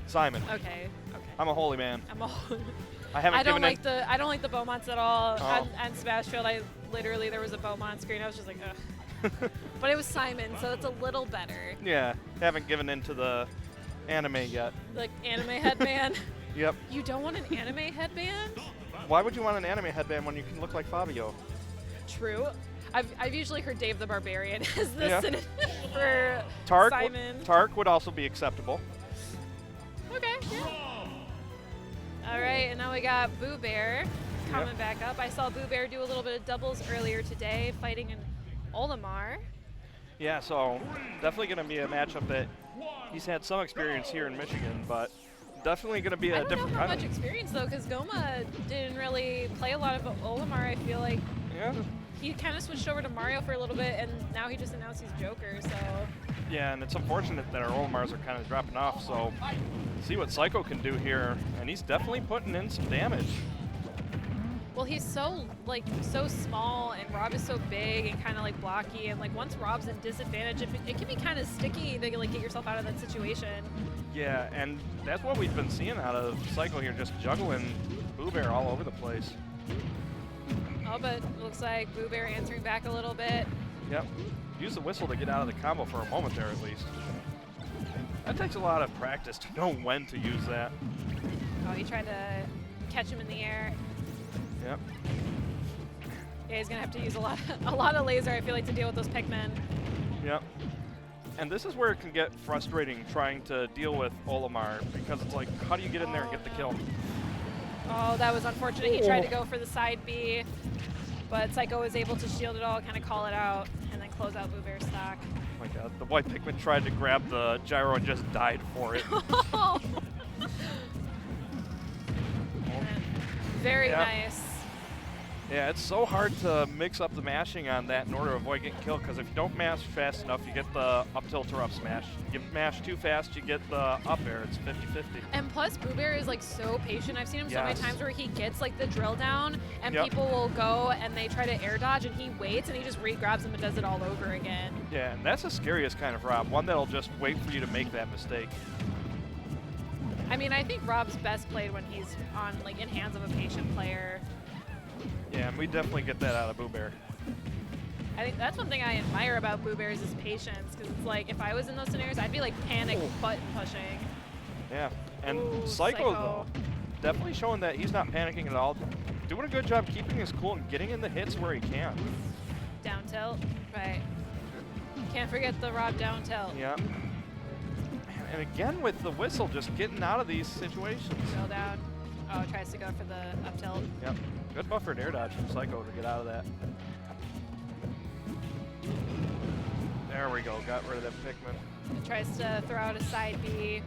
Simon. Okay. Okay. I'm a holy man. I'm a. I haven't I don't given like in. the I don't like the Beaumonts at all. Oh. On Smashfield, I literally there was a Beaumont screen. I was just like, ugh. But it was Simon, so it's a little better. Yeah, haven't given in to the anime yet. Like anime headband. Yep. You don't want an anime headband? Why would you want an anime headband when you can look like Fabio? True. I've usually heard Dave the Barbarian as the Yeah. synonym for Tark. Simon. Tark would also be acceptable. Okay. Yeah. All right, and now we got BooBear coming back up. I saw BooBear do a little bit of doubles earlier today, fighting in Olimar. Yeah, so definitely going to be a matchup that he's had some experience here in Michigan, but definitely going to be a different I don't know how kind much experience though, because Goma didn't really play a lot of Olimar. I feel like Yeah. he kind of switched over to Mario for a little bit, and now he just announced he's Joker. So Yeah, and it's unfortunate that our Olimars are kind of dropping off, so see what Scyo can do here, and he's definitely putting in some damage. well, he's so small, and Rob is so big and kind of like blocky, and like once Rob's in disadvantage, it can be kind of sticky to like get yourself out of that situation. Yeah, and that's what we've been seeing out of Scyo here, just juggling BooBear all over the place. Oh, but it looks like BooBear answering back a little bit. Yep. Use the whistle to get out of the combo for a moment there at least. That takes a lot of practice to know when to use that. Oh, he tried to catch him in the air. Yep. Yeah, he's gonna have to use a lot of laser, I feel like, to deal with those Pikmin. Yep. And this is where it can get frustrating trying to deal with Olimar, because it's like, how do you get in there and get the kill? Oh, that was unfortunate. He tried to go for the side B, but Scyo was able to shield it all, kind of call it out, and then close out BooBear's stock. Oh my god, the white Pikmin tried to grab the gyro and just died for it. Very Yep. nice. Yeah, it's so hard to mix up the mashing on that in order to avoid getting killed, because if you don't mash fast enough, you get the up tilt or up smash. You mash too fast, you get the up air. It's 50-50. And plus, BooBear is like so patient. I've seen him so many Yes. times where he gets like the drill down, and Yep. people will go and they try to air dodge, and he waits and he just re-grabs them and does it all over again. Yeah, and that's the scariest kind of Rob, one that'll just wait for you to make that mistake. I mean, I think Rob's best played when he's on like in hands of a patient player. Yeah, and we definitely get that out of BooBear. I think that's one thing I admire about BooBear is his patience, because it's like if I was in those scenarios, I'd be like panic button pushing. Yeah, and Ooh, Scyo, Scyo. though, definitely showing that he's not panicking at all. Doing a good job keeping his cool and getting in the hits where he can. Down tilt, right. Can't forget the Rob down tilt. Yeah. And again with the whistle, just getting out of these situations. Drill down. Oh, tries to go for the up tilt. Yep. Good buffered air dodge from Scyo to get out of that. There we go. Got rid of that Pikmin. Tries to throw out a side B.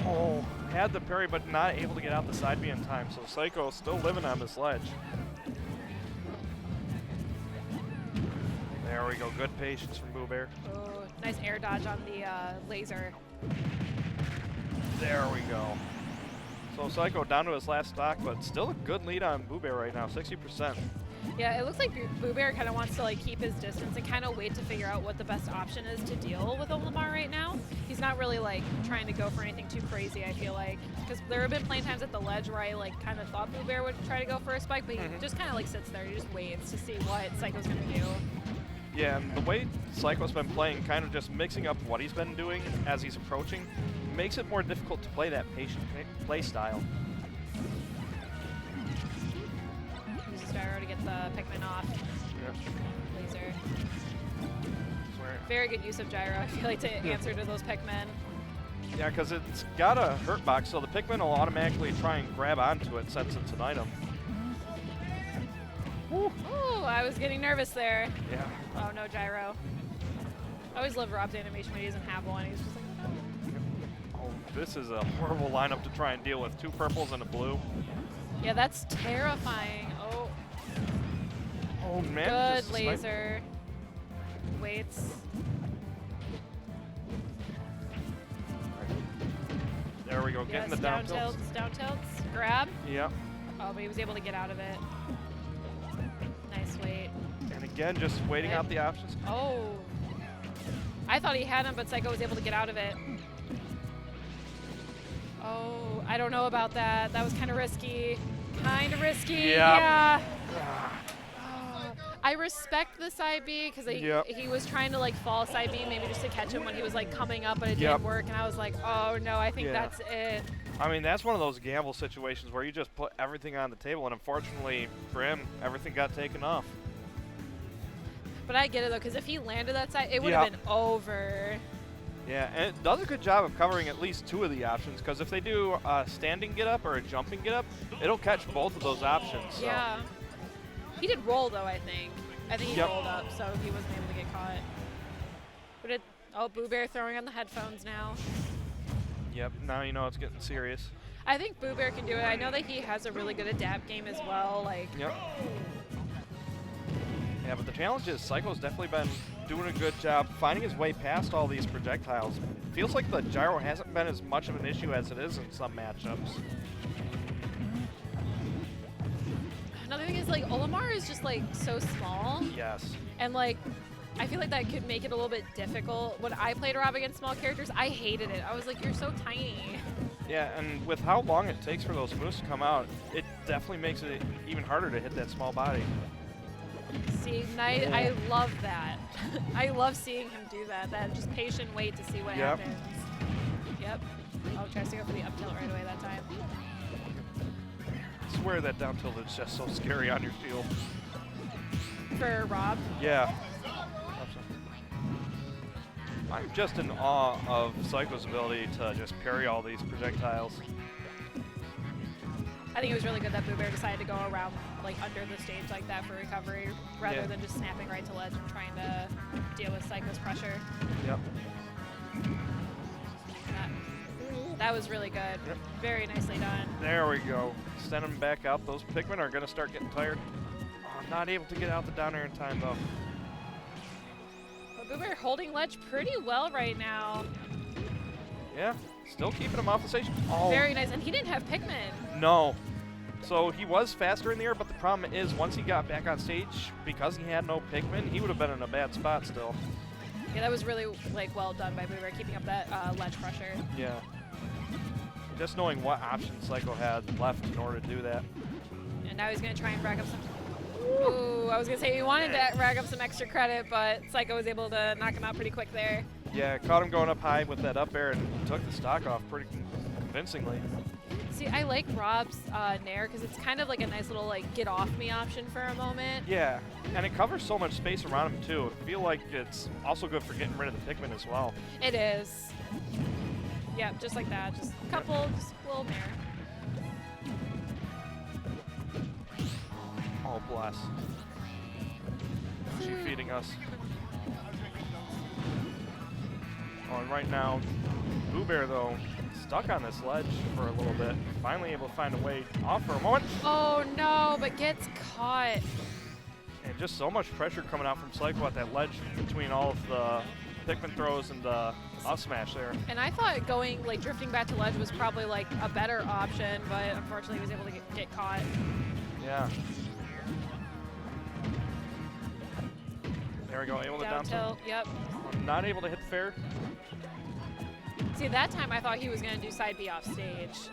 Oh, had the parry, but not able to get out the side B in time. So Scyo still living on this ledge. There we go. Good patience from BooBear. Oh, nice air dodge on the laser. There we go. So Scyo down to his last stock, but still a good lead on BooBear right now, 60%. Yeah, it looks like BooBear kind of wants to like keep his distance and kind of wait to figure out what the best option is to deal with Olimar right now. He's not really like trying to go for anything too crazy, I feel like, because there have been plenty times at the ledge where I like kind of thought BooBear would try to go for a spike, but he just kind of like sits there, he just waits to see what Scyo's gonna do. Yeah, and the way Scyo's been playing, kind of just mixing up what he's been doing as he's approaching, makes it more difficult to play that patient play style. Uses gyro to get the Pikmin off. Yep. Laser. Swear. Very good use of gyro, I feel like, to answer to those Pikmin. Yeah, because it's got a hurt box, so the Pikmin will automatically try and grab onto it since it's an item. Woo. Ooh, I was getting nervous there. Yeah. Oh, no gyro. I always love Rob's animation when he doesn't have one. He's just like, Oh, this is a horrible lineup to try and deal with. 2 purples and a blue. yeah, that's terrifying. Oh, Oh, man. good just snipe- laser. Waits. There we go, Yes, getting the down tilts. down tilts. Grab. Yep. Oh, but he was able to get out of it. Nice wait. And again, just waiting out the options. Oh. I thought he had him, but Scyo was able to get out of it. Oh, don't know about that. That was kind of risky. Kind of risky. Yep. Yeah. I respect the side B because he was trying to like fall side B maybe just to catch him when he was like coming up, but it didn't work, and I was like, oh no, I think that's it. I mean, that's one of those gamble situations where you just put everything on the table, and unfortunately for him, everything got taken off. But I get it though, because if he landed that side, it would have been over. Yeah, and it does a good job of covering at least two of the options, because if they do a standing get up or a jumping get up, it'll catch both of those options. So. Yeah. He did roll though, I think. I think he rolled up, so he wasn't able to get caught. But BooBear throwing on the headphones now. Yep, now you know it's getting serious. I think BooBear can do it. I know that he has a really good adapt game as well. Yep. Yeah, but the challenge is Scyo's definitely been doing a good job finding his way past all these projectiles. Feels like the gyro hasn't been as much of an issue as it is in some matchups. Another thing is like Olimar is just like so small. Yes. And like I feel like that could make it a little bit difficult. When I played Rob against small characters, I hated it. I was like, you're so tiny. Yeah, and with how long it takes for those moves to come out, it definitely makes it even harder to hit that small body. See, I love that. I love seeing him do that. That just patient wait to see what happens. Yep. Oh, tries to go for the up tilt right away that time. I swear that down tilt is just so scary on your shield. For Rob? Yeah. I'm just in awe of Scyo's ability to just parry all these projectiles. I think it was really good that BooBear decided to go around like under the stage like that for recovery rather than just snapping right to ledge and trying to deal with Scyo's pressure. Yep. That was really good. Yep. Very nicely done. There we go. Send them back out. Those Pikmin are going to start getting tired. Oh, not able to get out the down air in time, though. Well, BooBear holding ledge pretty well right now. Yeah, still keeping him off the stage. Oh. Very nice. And he didn't have Pikmin. No. So he was faster in the air, but the problem is once he got back on stage, because he had no Pikmin, he would have been in a bad spot still. Yeah, that was really like well done by BooBear, keeping up that ledge pressure. Yeah. Just knowing what options Scyo had left in order to do that. And now he's going to try and rack up some... Ooh, I was going to say he wanted to rack up some extra credit, but Scyo was able to knock him out pretty quick there. Yeah, caught him going up high with that up air and took the stock off pretty convincingly. See, I like Rob's Nair because it's kind of like a nice little like get off me option for a moment. Yeah, and it covers so much space around him too. I feel like it's also good for getting rid of the Pikmin as well. It is. Yeah, just like that. Just a couple, just a little Nair. Oh, bless. She's feeding us. Oh, and right now, BooBear, though, stuck on this ledge for a little bit. Finally able to find a way off for a moment. Oh, no, but gets caught. And just so much pressure coming out from Scyo at that ledge between all of the Pikmin throws and the up smash there. And I thought going, like, drifting back to ledge was probably, like, a better option, but unfortunately he was able to get caught. Yeah. There we go, able to down tilt. Yep. Not able to hit the fair. See, that time I thought he was going to do side B off stage.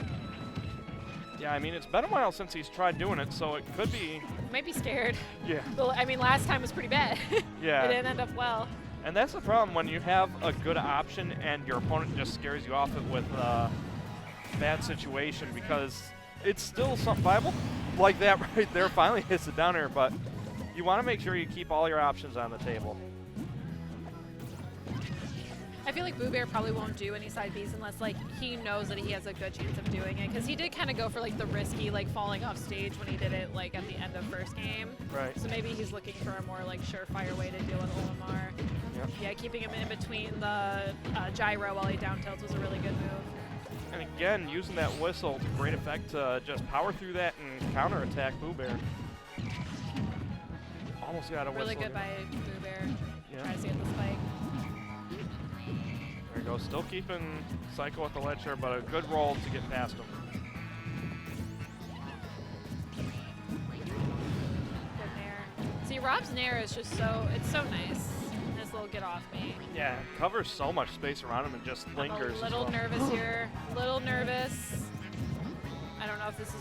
Yeah, I mean, it's been a while since he's tried doing it, so it could be... Might be scared. Yeah. Well, I mean, last time was pretty bad. Yeah. It didn't end up well. And that's the problem when you have a good option and your opponent just scares you off it with a bad situation, because it's still something viable like that right there. Finally hits the down air, but you want to make sure you keep all your options on the table. I feel like BooBear probably won't do any side Bs unless like he knows that he has a good chance of doing it, because he did kind of go for like the risky like falling off stage when he did it like at the end of first game. Right. So maybe he's looking for a more like surefire way to deal with Olimar. Yep. Yeah, keeping him in between the gyro while he down tilts was a really good move. And again, using that whistle to great effect to just power through that and counterattack BooBear. Almost got a whistle. Really good by BooBear. Yeah. Tries to get the spike. There you go, still keeping Scyo at the ledge here, but a good roll to get past him. Good Nair. See, Rob's Nair is just it's so nice. This little get off me. Yeah, it covers so much space around him and just lingers. I'm a little nervous here. Little nervous.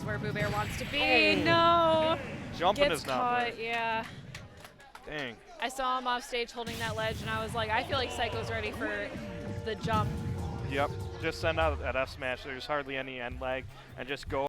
where BooBear wants to be. No. Jumping Gets is not caught. there. Yeah. Dang. I saw him off stage holding that ledge, and I was like, I feel like Psycho's ready for the jump. Yep. Just send out that F smash. There's hardly any end lag, and just go